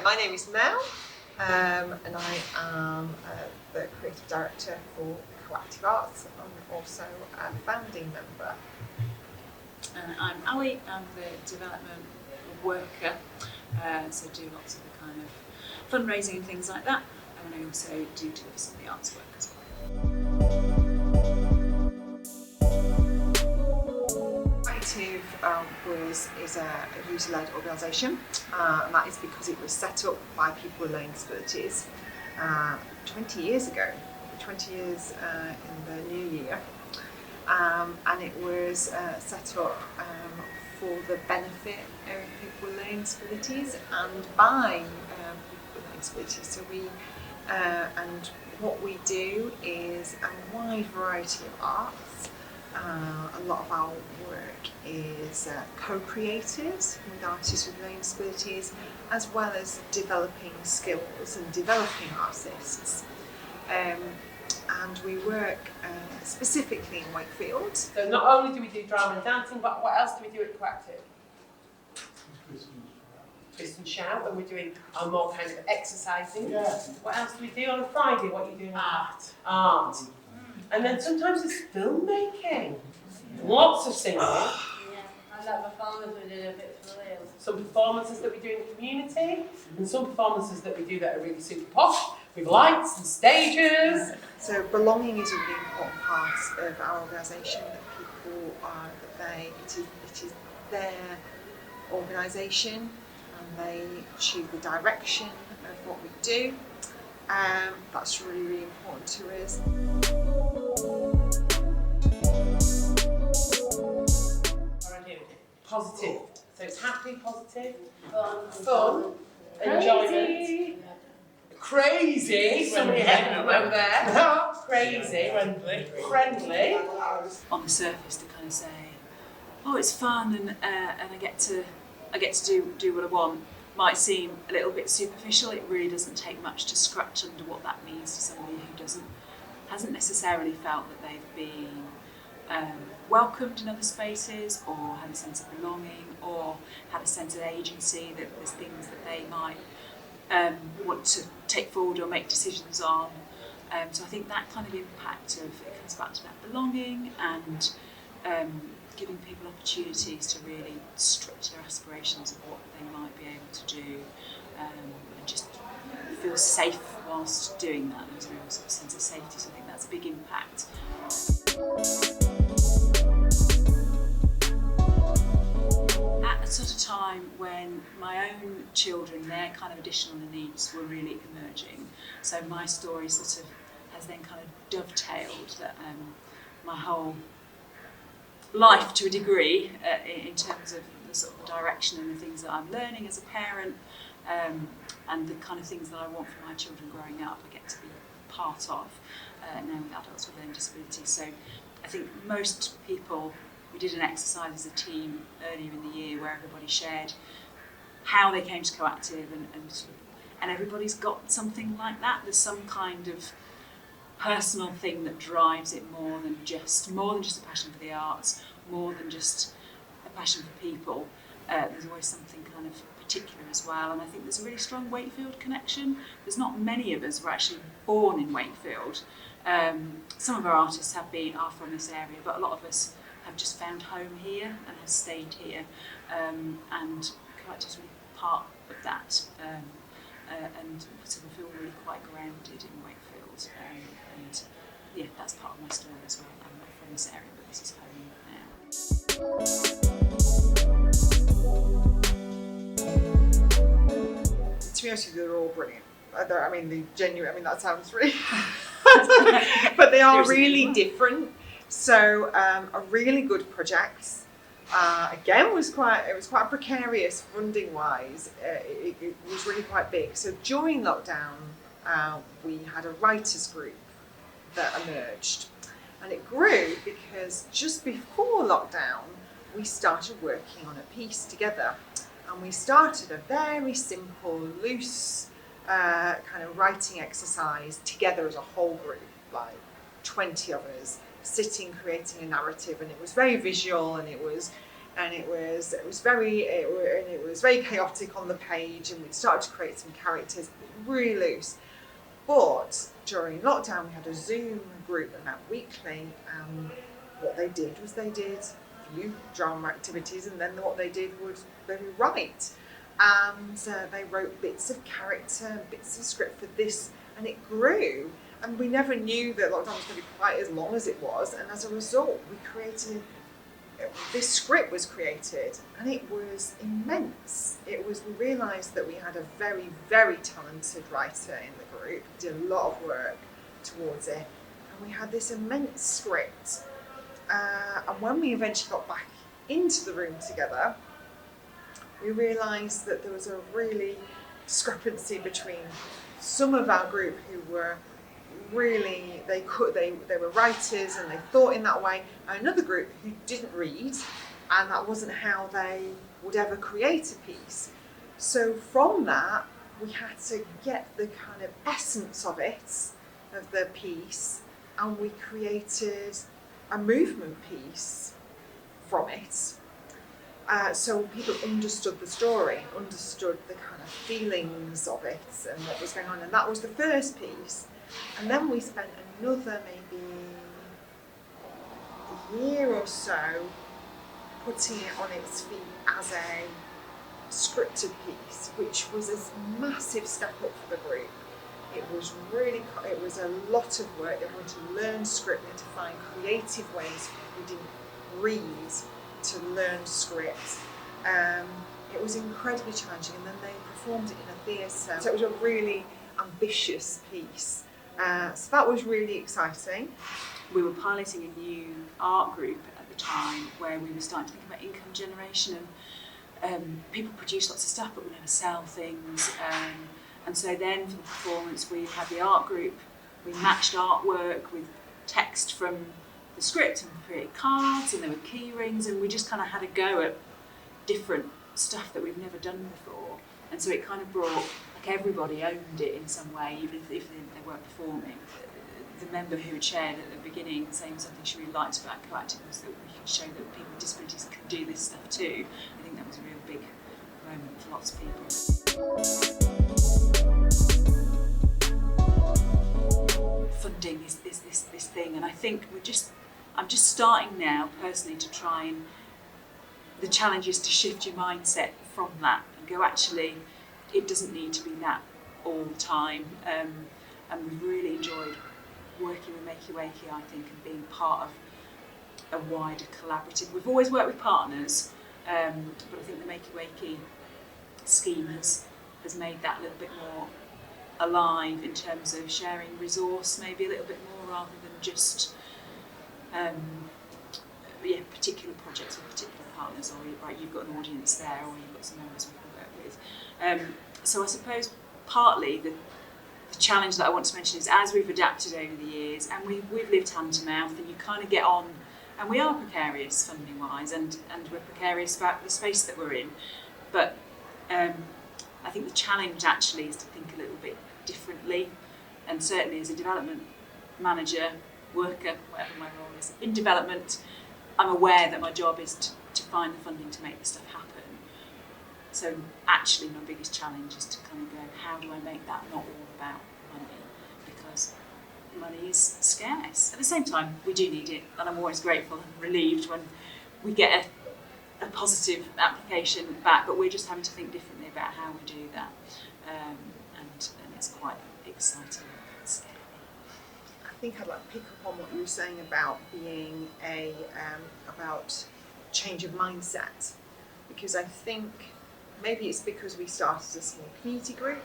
my name is Mel, and I am the creative director for CoActive Arts. I'm also a founding member. And I'm Ali, I'm the development worker, so do lots of the kind of fundraising and things like that, and I also do deliver some of the arts work as well. CoActive is a user-led organisation, and that is because it was set up by people with learning disabilities 20 years ago, 20 years in the new year, and it was set up for the benefit of people with learning disabilities and by people with learning disabilities. So and what we do is a wide variety of arts. A lot of our work is co-creative with artists with learning disabilities, as well as developing skills and developing artists. And we work specifically in Wakefield. So not only do we do drama and dancing, but what else do we do at CoActive? Twist and shout, and we're doing our more kind of exercising. Yeah. What else do we do on a Friday? What are you doing? Art. And then sometimes it's filmmaking. Lots of singing. Yeah, and that performance we did a bit for real. Some performances that we do in the community, and some performances that we do that are really super posh, with lights and stages. So belonging is a really important part of our organisation, that people are, it is their organisation, and they choose the direction of what we do. That's really, really important to us. Positive. So it's happy, positive, Fun. enjoyment. Crazy. Somebody heading up over there. Crazy. Friendly. On the surface, to kind of say, oh, it's fun and I get to do what I want, might seem a little bit superficial. It really doesn't take much to scratch under what that means to somebody who hasn't necessarily felt that they've been welcomed in other spaces, or had a sense of belonging, or had a sense of agency, that there's things that they might want to take forward or make decisions on. So I think that kind of impact of it comes back to that belonging and giving people opportunities to really stretch their aspirations of what they might be able to do, and just feel safe whilst doing that. There's a real sort of sense of safety, so I think that's a big impact. At a sort of time when my own children, their kind of additional needs were really emerging, so my story sort of has then kind of dovetailed that my whole life, to a degree, in terms of the sort of direction and the things that I'm learning as a parent, and the kind of things that I want for my children growing up, I get to be part of now with adults with learning disabilities. So I think most people, we did an exercise as a team earlier in the year where everybody shared how they came to CoActive, and everybody's got something like that. There's some kind of personal thing that drives it more than just a passion for the arts, more than just a passion for people. There's always something kind of particular as well, and I think there's a really strong Wakefield connection. There's not many of us who are actually born in Wakefield. Some of our artists are from this area, but a lot of us have just found home here and have stayed here, and CoActive's really part of that, and sort of feel really quite grounded in Wakefield, and yeah, that's part of my story as well. I'm not from this area, but this is home To be honest with you, they're all brilliant. I mean, that sounds really but they are really different. So a really good project. Again, it was quite precarious funding wise. It was really quite big. So during lockdown, we had a writers group that emerged, and it grew because just before lockdown, we started working on a piece together, and we started a very simple, loose kind of writing exercise together as a whole group, like 20 of us sitting, creating a narrative, and it was very visual, and it was and it was very chaotic on the page, and we started to create some characters, really loose. But during lockdown, we had a Zoom group that met weekly, and what they did was they did a few drama activities, and then what they did was they would write, and they wrote bits of character, bits of script for this, and it grew. And we never knew that lockdown was going to be quite as long as it was, and as a result, this script was created, and it was immense. We realised that we had a very, very talented writer in the group, did a lot of work towards it, and we had this immense script. And when we eventually got back into the room together, we realised that there was a really discrepancy between some of our group who were really, they were writers and they thought in that way, and another group who didn't read, and that wasn't how they would ever create a piece. So from that, we had to get the kind of essence of the piece, and we created a movement piece from it. So people understood the story, understood the kind of feelings of it and what was going on, and that was the first piece. And then we spent another maybe a year or so putting it on its feet as a scripted piece, which was a massive step up for the group. It was a lot of work. Everyone to learn script and to find creative ways we didn't read to learn script. It was incredibly challenging, and then they performed it in a theatre. So it was a really ambitious piece. So that was really exciting. We were piloting a new art group at the time where we were starting to think about income generation, and people produce lots of stuff but we never sell things. And so then for the performance we had the art group, we matched artwork with text from the script and we created cards, and there were key rings, and we just kind of had a go at different stuff that we've never done before. And so it kind of brought, like, everybody owned it in some way, even if they weren't performing. The member who had shared at the beginning saying something she really liked about CoActive was that we could show that people with disabilities can do this stuff too. I think that was a real big moment for lots of people. Funding is this thing, and I think I'm just starting now personally to try, and the challenge is to shift your mindset from that and go, actually, it doesn't need to be that all the time. And we've really enjoyed working with Makey Wakey, I think, and being part of a wider collaborative. We've always worked with partners, but I think the Makey Wakey scheme has made that a little bit more alive in terms of sharing resource, maybe a little bit more, rather than just particular projects with particular partners, or you've got an audience there, or you've got some members we can work with. So I suppose partly the challenge that I want to mention is, as we've adapted over the years, and we've lived hand to mouth, and you kind of get on, and we are precarious funding wise, and we're precarious about the space that we're in, but I think the challenge actually is to think a little bit differently, and certainly as a development manager, worker, whatever my role is in development, I'm aware that my job is to find the funding to make the stuff happen. So actually my biggest challenge is to kind of go, how do I make that not all about money? Because money is scarce. At the same time, we do need it, and I'm always grateful and relieved when we get a positive application back, but we're just having to think differently about how we do that. And it's quite exciting and scary. I think I'd like to pick up on what you were saying about being about change of mindset, because I think maybe it's because we started as a small community group,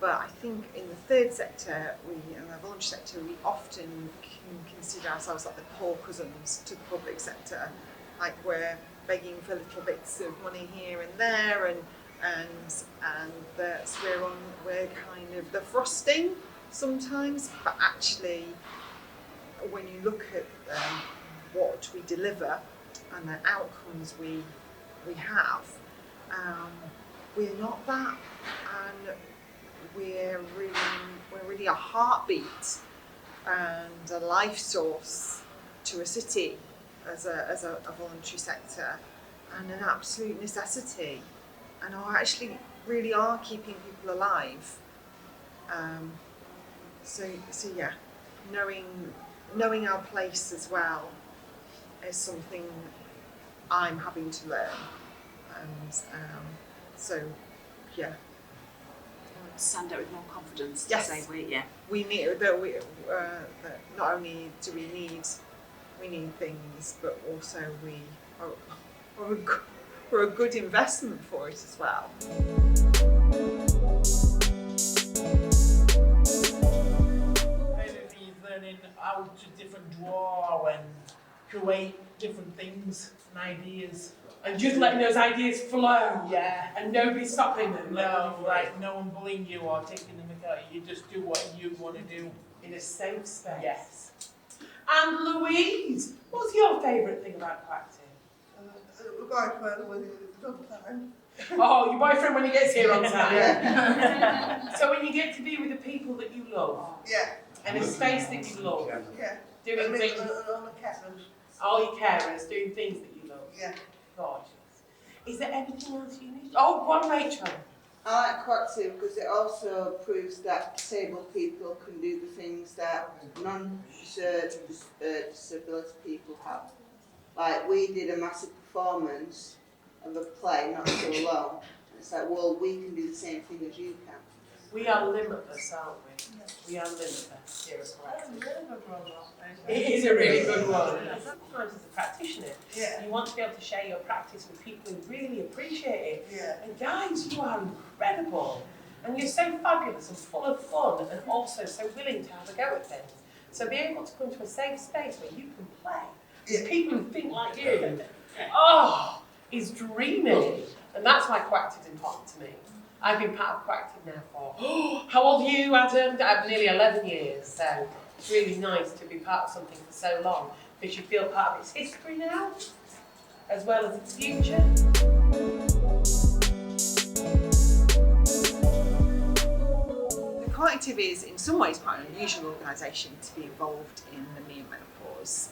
but I think in the third sector, in the voluntary sector, we often can consider ourselves like the poor cousins to the public sector, like we're begging for little bits of money here and there, and that's we're kind of the frosting sometimes, but actually when you look at what we deliver and the outcomes we have, we're not that, and we're really a heartbeat and a life source to a city, as a voluntary sector, and an absolute necessity, and actually really are keeping people alive. So yeah, knowing our place as well is something I'm having to learn, and so yeah. Stand out with more confidence. Yes. To say We need that not only do we need things, but also we're a good investment for it as well. Maybe learning how to different draw and create different things and ideas. And just letting those ideas flow. Yeah. And nobody stopping them. No, like no one bullying you or taking them out. You just do what you want to do. In a safe space. Yes. And Louise, what's your favourite thing about CoActive? Boyfriend when he's sometime. Oh, your boyfriend when he gets here on time. So when you get to be with the people that you love, Yeah, and a space that you love, yeah. doing things, On the cabin. all your carers, doing things that you love. Yeah. Gorgeous. Is there anything else you need? Oh, go on, Rachel. I like CoActive because it also proves that disabled people can do the things that disability people have. Like, we did a massive performance of a play not so long. It's like, well, we can do the same thing as you can. We are limitless, aren't we? We are limitless here at CoActive. It is a really good one. Sometimes as a practitioner, Yeah. you want to be able to share your practice with people who really appreciate it. Yeah. And guys, you are incredible. And you're so fabulous and full of fun and also so willing to have a go at things. So being able to come to a safe space where you can play with people who think like you, is dreaming. And that's why CoActive is important to me. I've been part of CoActive now for, how old are you, Adam? I'm nearly 11 years, so it's really nice to be part of something for so long, because you feel part of its history now, as well as its future. The CoActive is in some ways quite an unusual organisation to be involved in the Me and Menopause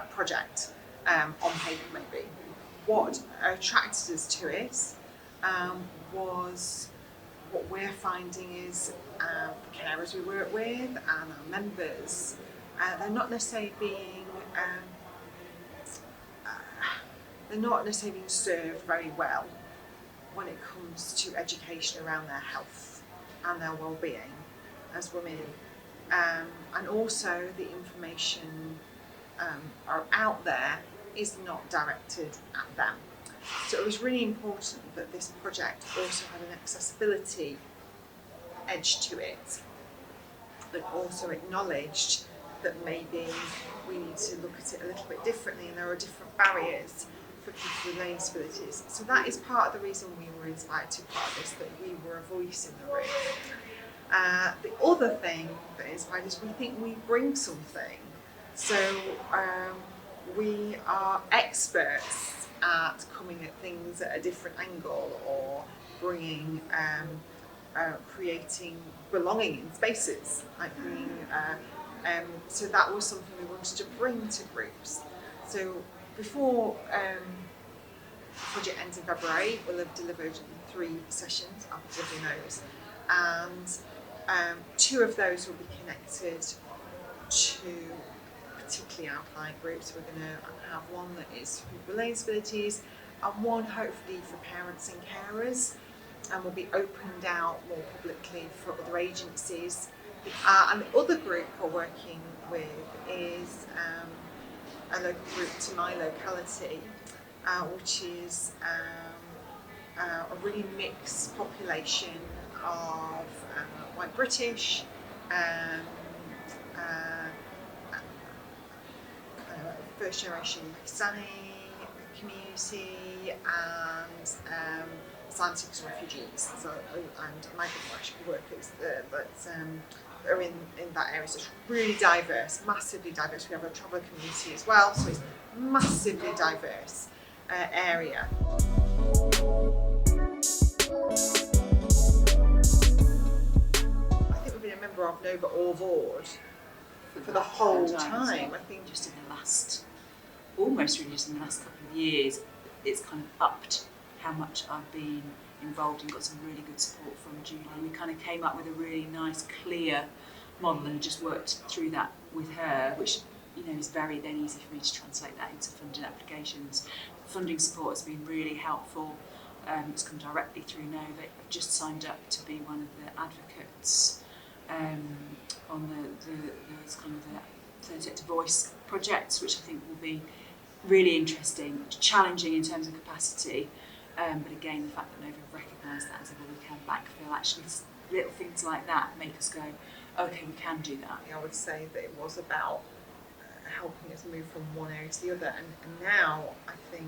project, on paper maybe. What attracted us to it was what we're finding is the carers we work with and our members, they're not necessarily being served very well when it comes to education around their health and their well-being as women, and also the information are out there is not directed at them. So it was really important that this project also had an accessibility edge to it, but also acknowledged that maybe we need to look at it a little bit differently, and there are different barriers for people with learning disabilities. So that is part of the reason we were inspired to be part of this, that we were a voice in the room. The other thing that inspired us, we think we bring something. So we are experts at coming at things at a different angle, or bringing, creating belonging in spaces, like bringing, so that was something we wanted to bring to groups. So before the project ends in February, we'll have delivered 3 sessions, I'll be delivering those, and 2 of those will be connected to particularly our client groups. We're going to have one that is for people with learning disabilities, and one hopefully for parents and carers, and will be opened out more publicly for other agencies. And the other group we're working with is a local group to my locality, which is a really mixed population of white British, first generation Pakistani community, and asylum seekers and refugees, and migrant workers that are in that area. So it's really diverse, massively diverse. We have a traveller community as well, so it's massively diverse area. I think we've been a member of Nova or Vord for the whole time. I think just in the last almost really just in the last couple of years, it's kind of upped how much I've been involved and got some really good support from Julie. We kind of came up with a really nice, clear model and just worked through that with her, which is very then easy for me to translate that into funding applications. Funding support has been really helpful. It's come directly through Nova. I've just signed up to be one of the advocates on the kind of the third sector voice projects, which I think will be really interesting, challenging in terms of capacity. But again, the fact that Nova have recognised that and said, well, we can backfill, actually little things like that make us go, okay, we can do that. I would say that it was about helping us move from one area to the other, and now I think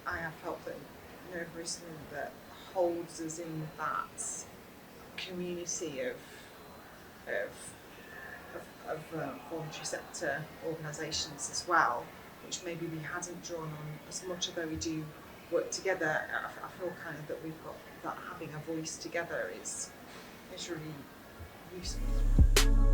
I have felt that Nova is something that holds us in that community of voluntary sector organisations as well, which maybe we hadn't drawn on as much, although we do work together. I feel kind of that we've got that having a voice together is really useful.